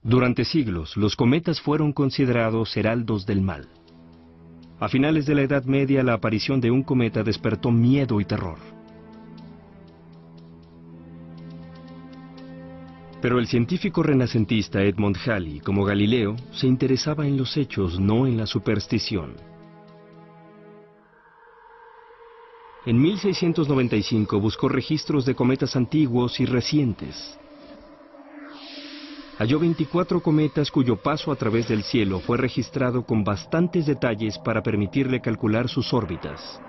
Durante siglos, los cometas fueron considerados heraldos del mal. A finales de la Edad Media, la aparición de un cometa despertó miedo y terror. Pero el científico renacentista Edmund Halley, como Galileo, se interesaba en los hechos, no en la superstición. En 1695 buscó registros de cometas antiguos y recientes. Halló 24 cometas cuyo paso a través del cielo fue registrado con bastantes detalles para permitirle calcular sus órbitas.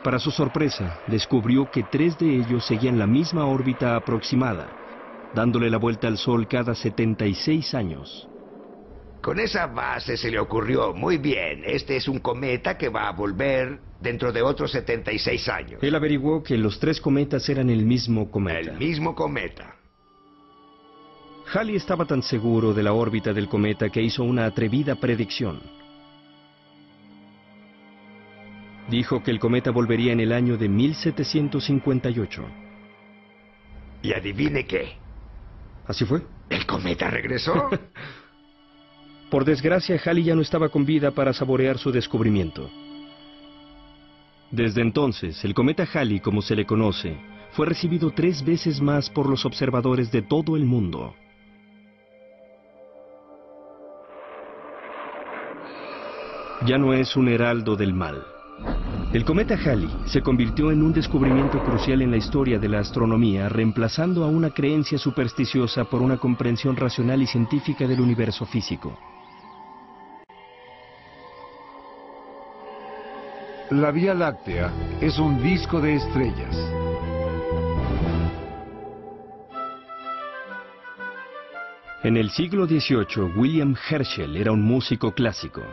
Para su sorpresa, descubrió que 3 de ellos seguían la misma órbita aproximada, dándole la vuelta al Sol cada 76 años. Con esa base se le ocurrió, muy bien, este es un cometa que va a volver dentro de otros 76 años. Él averiguó que los 3 cometas eran el mismo cometa. El mismo cometa. Halley estaba tan seguro de la órbita del cometa que hizo una atrevida predicción. Dijo que el cometa volvería en el año de 1758. ¿Y adivine qué? ¿Así fue? ¿El cometa regresó? Por desgracia, Halley ya no estaba con vida para saborear su descubrimiento. Desde entonces, el cometa Halley, como se le conoce, fue recibido 3 veces más por los observadores de todo el mundo. Ya no es un heraldo del mal. El cometa Halley se convirtió en un descubrimiento crucial en la historia de la astronomía, reemplazando a una creencia supersticiosa por una comprensión racional y científica del universo físico. La Vía Láctea es un disco de estrellas. En el siglo XVIII, William Herschel era un músico clásico.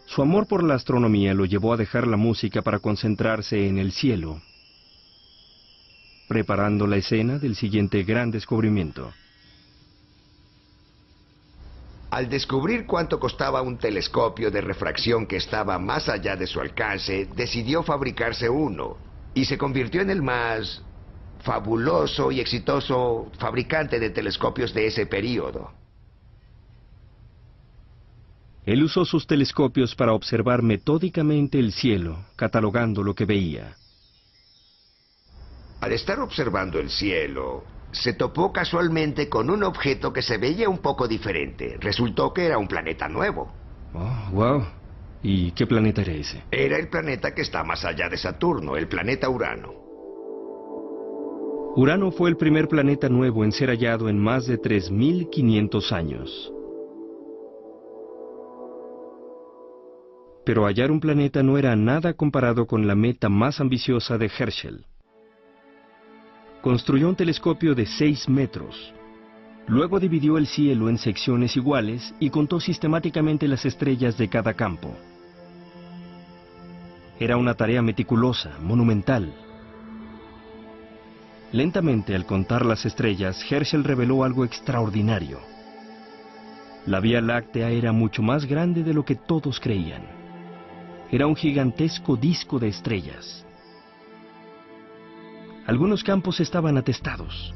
Su amor por la astronomía lo llevó a dejar la música para concentrarse en el cielo, preparando la escena del siguiente gran descubrimiento. Al descubrir cuánto costaba un telescopio de refracción que estaba más allá de su alcance, decidió fabricarse uno, y se convirtió en el más fabuloso y exitoso fabricante de telescopios de ese período. Él usó sus telescopios para observar metódicamente el cielo, catalogando lo que veía. Al estar observando el cielo, se topó casualmente con un objeto que se veía un poco diferente. Resultó que era un planeta nuevo. Oh, wow. ¿Y qué planeta era ese? Era el planeta que está más allá de Saturno, el planeta Urano. Urano fue el primer planeta nuevo en ser hallado en más de 3.500 años. Pero hallar un planeta no era nada comparado con la meta más ambiciosa de Herschel. Construyó un telescopio de 6 metros. Luego dividió el cielo en secciones iguales y contó sistemáticamente las estrellas de cada campo. Era una tarea meticulosa, monumental. Lentamente, al contar las estrellas, Herschel reveló algo extraordinario. La Vía Láctea era mucho más grande de lo que todos creían. Era un gigantesco disco de estrellas. Algunos campos estaban atestados.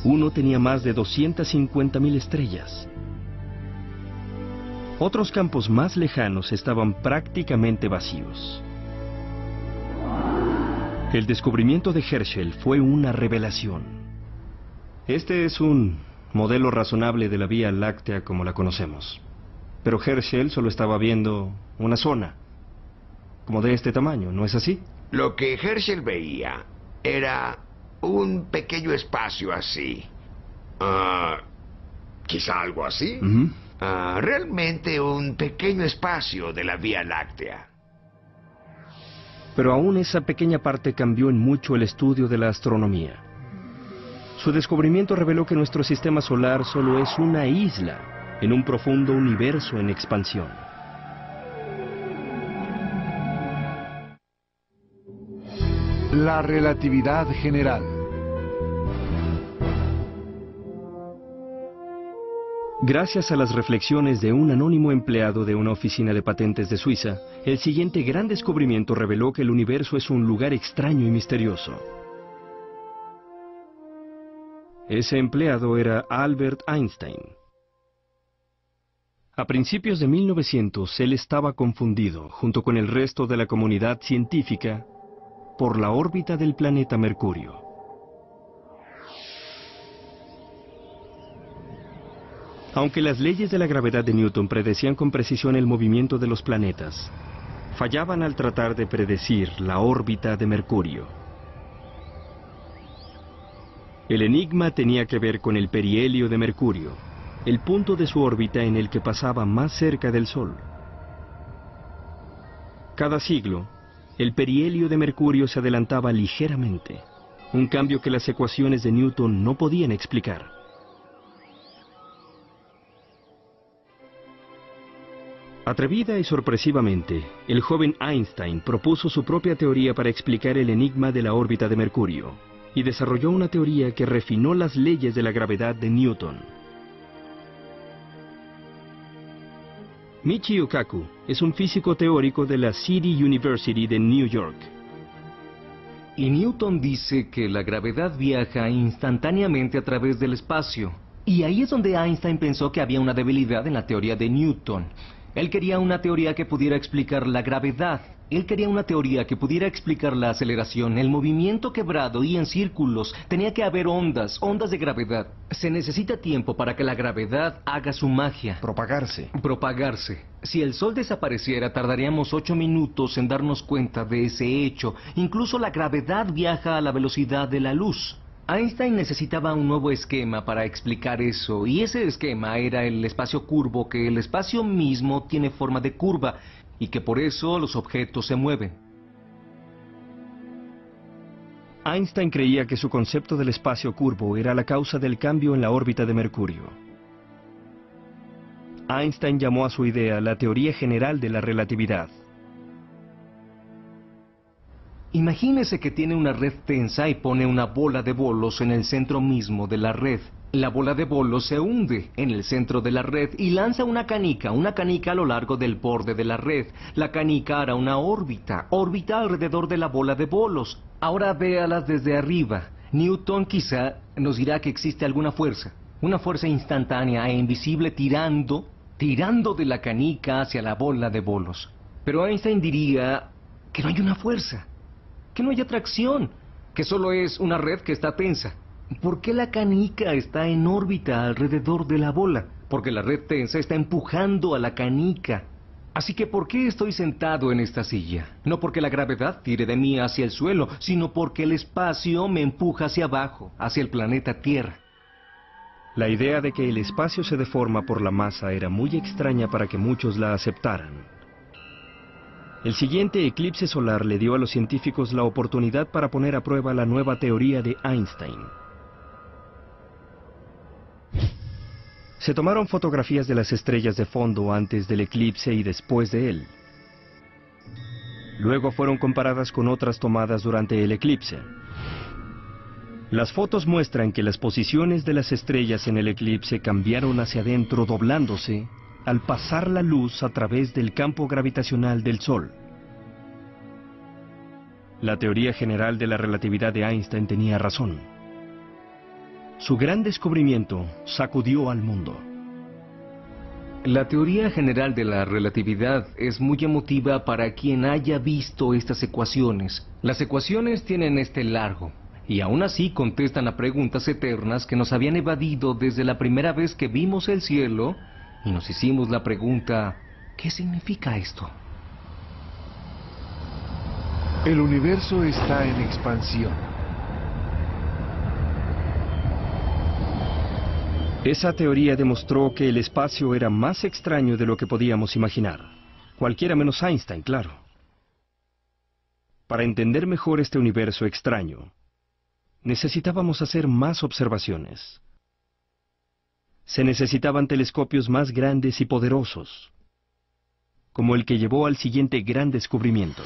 Uno tenía más de 250.000 estrellas. Otros campos más lejanos estaban prácticamente vacíos. El descubrimiento de Herschel fue una revelación. Este es un modelo razonable de la Vía Láctea como la conocemos. Pero Herschel solo estaba viendo una zona, como de este tamaño, ¿no es así? Lo que Herschel veía era un pequeño espacio así. Quizá algo así. Realmente un pequeño espacio de la Vía Láctea. Pero aún esa pequeña parte cambió en mucho el estudio de la astronomía. Su descubrimiento reveló que nuestro sistema solar solo es una isla en un profundo universo en expansión. La relatividad general. Gracias a las reflexiones de un anónimo empleado de una oficina de patentes de Suiza, el siguiente gran descubrimiento reveló que el universo es un lugar extraño y misterioso. Ese empleado era Albert Einstein. A principios de 1900, él estaba confundido, junto con el resto de la comunidad científica, por la órbita del planeta Mercurio. Aunque las leyes de la gravedad de Newton predecían con precisión el movimiento de los planetas, fallaban al tratar de predecir la órbita de Mercurio. El enigma tenía que ver con el perihelio de Mercurio, el punto de su órbita en el que pasaba más cerca del Sol. Cada siglo, el perihelio de Mercurio se adelantaba ligeramente, un cambio que las ecuaciones de Newton no podían explicar. Atrevida y sorpresivamente, el joven Einstein propuso su propia teoría para explicar el enigma de la órbita de Mercurio, y desarrolló una teoría que refinó las leyes de la gravedad de Newton. Michio Kaku es un físico teórico de la City University de New York. Y Newton dice que la gravedad viaja instantáneamente a través del espacio. Y ahí es donde Einstein pensó que había una debilidad en la teoría de Newton. Él quería una teoría que pudiera explicar la gravedad. Él quería una teoría que pudiera explicar la aceleración, el movimiento quebrado y en círculos. Tenía que haber ondas de gravedad. Se necesita tiempo para que la gravedad haga su magia. Propagarse. Si el Sol desapareciera, tardaríamos 8 minutos en darnos cuenta de ese hecho. Incluso la gravedad viaja a la velocidad de la luz. Einstein necesitaba un nuevo esquema para explicar eso, y ese esquema era el espacio curvo, que el espacio mismo tiene forma de curva, y que por eso los objetos se mueven. Einstein creía que su concepto del espacio curvo era la causa del cambio en la órbita de Mercurio. Einstein llamó a su idea la teoría general de la relatividad. Imagínese que tiene una red tensa y pone una bola de bolos en el centro mismo de la red. La bola de bolos se hunde en el centro de la red y lanza una canica a lo largo del borde de la red. La canica hará una órbita alrededor de la bola de bolos. Ahora véalas desde arriba. Newton quizá nos dirá que existe alguna fuerza, una fuerza instantánea e invisible tirando de la canica hacia la bola de bolos. Pero Einstein diría que no hay una fuerza, que no hay atracción, que solo es una red que está tensa. ¿Por qué la canica está en órbita alrededor de la bola? Porque la red tensa está empujando a la canica. Así que ¿por qué estoy sentado en esta silla? No porque la gravedad tire de mí hacia el suelo, sino porque el espacio me empuja hacia abajo, hacia el planeta Tierra. La idea de que el espacio se deforma por la masa era muy extraña para que muchos la aceptaran. El siguiente eclipse solar le dio a los científicos la oportunidad para poner a prueba la nueva teoría de Einstein. Se tomaron fotografías de las estrellas de fondo antes del eclipse y después de él. Luego fueron comparadas con otras tomadas durante el eclipse. Las fotos muestran que las posiciones de las estrellas en el eclipse cambiaron hacia adentro, doblándose al pasar la luz a través del campo gravitacional del Sol. La teoría general de la relatividad de Einstein tenía razón. Su gran descubrimiento sacudió al mundo. La teoría general de la relatividad es muy emotiva para quien haya visto estas ecuaciones. Las ecuaciones tienen este largo, y aún así contestan a preguntas eternas que nos habían evadido desde la primera vez que vimos el cielo y nos hicimos la pregunta, ¿qué significa esto? El universo está en expansión. Esa teoría demostró que el espacio era más extraño de lo que podíamos imaginar. Cualquiera menos Einstein, claro. Para entender mejor este universo extraño, necesitábamos hacer más observaciones. Se necesitaban telescopios más grandes y poderosos, como el que llevó al siguiente gran descubrimiento.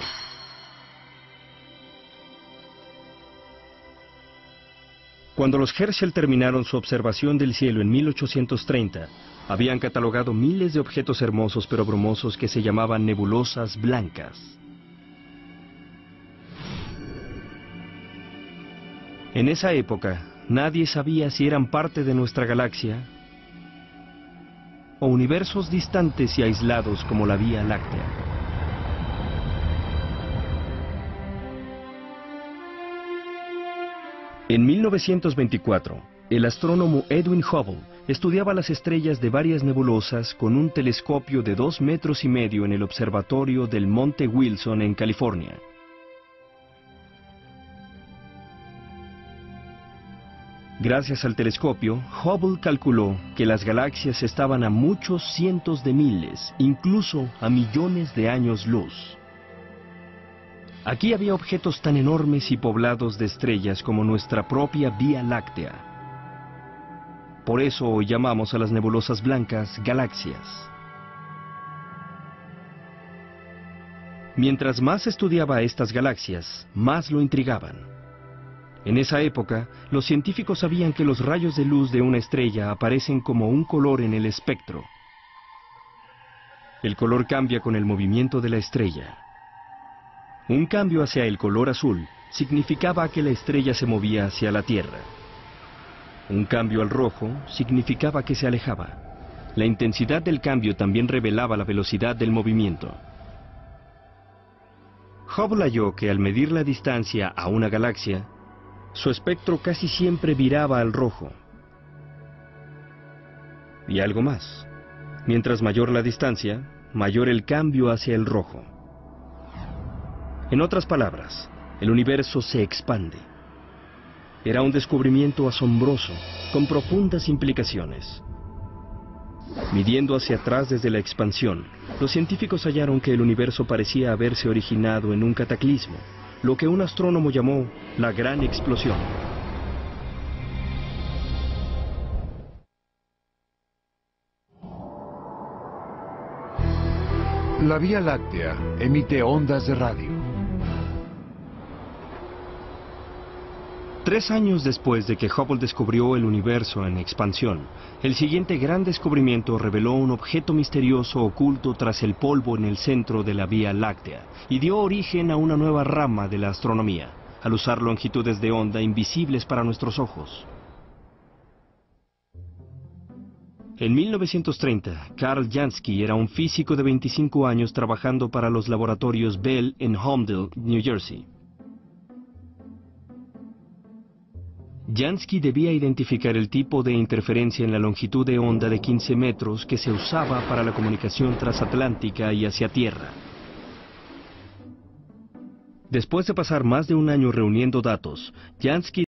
Cuando los Herschel terminaron su observación del cielo en 1830, habían catalogado miles de objetos hermosos pero brumosos que se llamaban nebulosas blancas. En esa época, nadie sabía si eran parte de nuestra galaxia o universos distantes y aislados como la Vía Láctea. En 1924, el astrónomo Edwin Hubble estudiaba las estrellas de varias nebulosas con un telescopio de 2,5 metros en el observatorio del Monte Wilson en California. Gracias al telescopio, Hubble calculó que las galaxias estaban a muchos cientos de miles, incluso a millones de años luz. Aquí había objetos tan enormes y poblados de estrellas como nuestra propia Vía Láctea. Por eso hoy llamamos a las nebulosas blancas galaxias. Mientras más estudiaba estas galaxias, más lo intrigaban. En esa época, los científicos sabían que los rayos de luz de una estrella aparecen como un color en el espectro. El color cambia con el movimiento de la estrella. Un cambio hacia el color azul significaba que la estrella se movía hacia la Tierra. Un cambio al rojo significaba que se alejaba. La intensidad del cambio también revelaba la velocidad del movimiento. Hubble halló que al medir la distancia a una galaxia, su espectro casi siempre viraba al rojo. Y algo más. Mientras mayor la distancia, mayor el cambio hacia el rojo. En otras palabras, el universo se expande. Era un descubrimiento asombroso, con profundas implicaciones. Midiendo hacia atrás desde la expansión, los científicos hallaron que el universo parecía haberse originado en un cataclismo, lo que un astrónomo llamó la Gran Explosión. La Vía Láctea emite ondas de radio. 3 años después de que Hubble descubrió el universo en expansión, el siguiente gran descubrimiento reveló un objeto misterioso oculto tras el polvo en el centro de la Vía Láctea y dio origen a una nueva rama de la astronomía, al usar longitudes de onda invisibles para nuestros ojos. En 1930, Karl Jansky era un físico de 25 años trabajando para los laboratorios Bell en Holmdel, New Jersey. Jansky debía identificar el tipo de interferencia en la longitud de onda de 15 metros que se usaba para la comunicación transatlántica y hacia Tierra. Después de pasar más de un año reuniendo datos, Jansky